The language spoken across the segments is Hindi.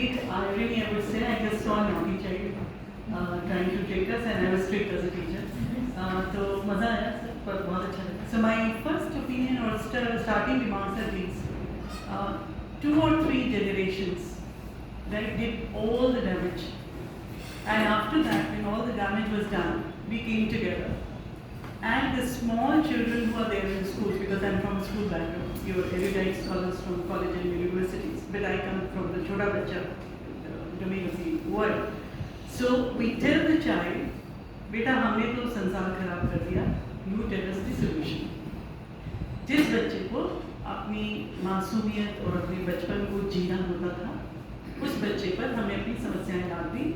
great irony, I would say. I just saw a naughty child trying to trick us, and I was tricked as a teacher. तो मज़ा आया सर, पर बहुत अच्छा लगा. So my first opinion or starting remarks are these: 2 or 3 generations that did all the damage, and after that, when all the damage was done, we came together. And the small children who are there in the schools, because I'm from a school background, you're erudite scholars from college and universities, but I come from the Chota Bacha domain of the world. So we tell the child, बेटा हमने तो संसार खराब कर दिया, you tell us the solution. जिस बच्चे को अपनी मासूमियत और अपने बचपन को जीना होता था, उस बच्चे पर हमें अपनी समस्याएं डाल दी.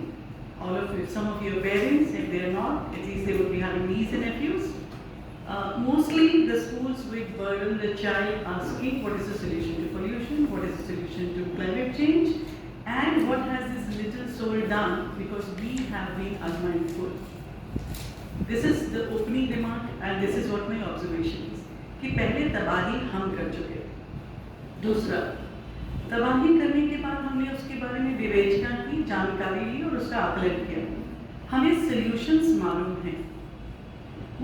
All of you, some of your parents, if they are not, at least they would be having nieces and nephews. Mostly the schools would burden the child asking what is the solution to pollution, what is the solution to climate change, and what has this little soul done because we have been unmindful. This is the opening remark and this is what my observation is. कि पहले तबाही हम कर चुके. दूसरा, तबाही करने के बाद हमने उसके बारे में विवेचना की, जानकारी ली और उसका आकलन किया. हमें सॉल्यूशंस मालूम हैं.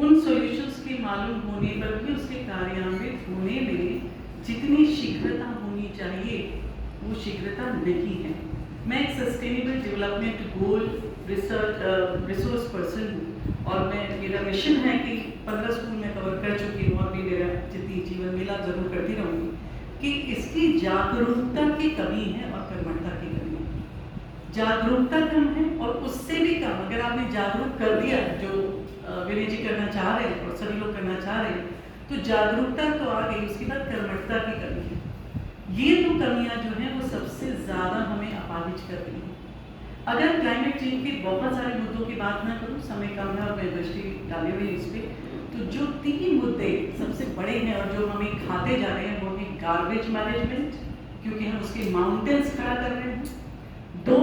उन सॉल्यूशंस के मालूम होने पर भी उसके कार्यान्वित होने में जितनी शीघ्रता होनी चाहिए वो शीघ्रता नहीं है. मैं एक sustainable development goal resource person हूँ और मेरा मिशन है कि 15 स्कूल में कवर कर चुकी हूँ और भी मेरा जितनी जीवन मिला जरूर करती रहूँगी कि इसकी जागरूकता की कमी है और कर्मठता की कमी है. जागरूकता कम है और उससे भी कम अगर आपने जागरूक कर दिया जो विनय जी करना चाह रहे हैं और सभी लोग करना चाह रहे हैं तो जागरूकता तो आ गई, उसके बाद कर्मठता की कमी है. ये दो कमियां जो हैं वो सबसे ज़्यादा हमें अपाहिज कर रही हैं. अगर क्लाइमेट चेंज के बहुत सारे मुद्दों की बात ना करूँ, समय कम है और मैं दृष्टि डाले हुए इस पर, तो जो 3 मुद्दे सबसे बड़े हैं और जो हमें खाते जा रहे हैं वो है गार्बेज मैनेजमेंट, क्योंकि हम उसके माउंटेन्स खड़ा कर रहे हैं. 2,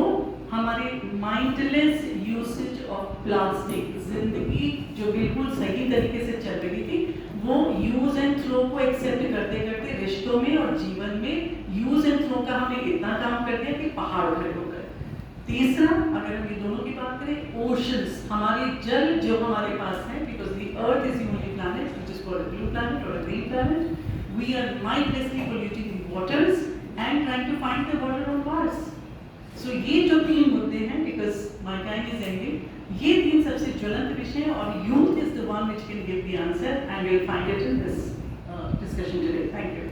हमारे माइंडलेस यूसेज ऑफ प्लास्टिक. जिंदगी जो बिल्कुल सही तरीके से चल रही थी वो यूज एंड थ्रो को एक्सेप्ट करते करते रिश्तों में और जीवन में यूज एंड थ्रो का हमने इतना काम कर दिया कि पहाड़ खड़े हो गए. तीसरा, अगर हम ये दोनों की बात करें, ओशंस, हमारे जल जो हमारे पास है, because the earth is the only planet which is called a blue planet और a green planet. We are mindlessly polluting the waters and trying to find the water on Mars. So ये जो 3 मुद्दे हैं, because my time is ending, ये 3 सबसे ज्वलंत विषय हैं और youth is the one which can give the answer and we will find it in this discussion today. Thank you.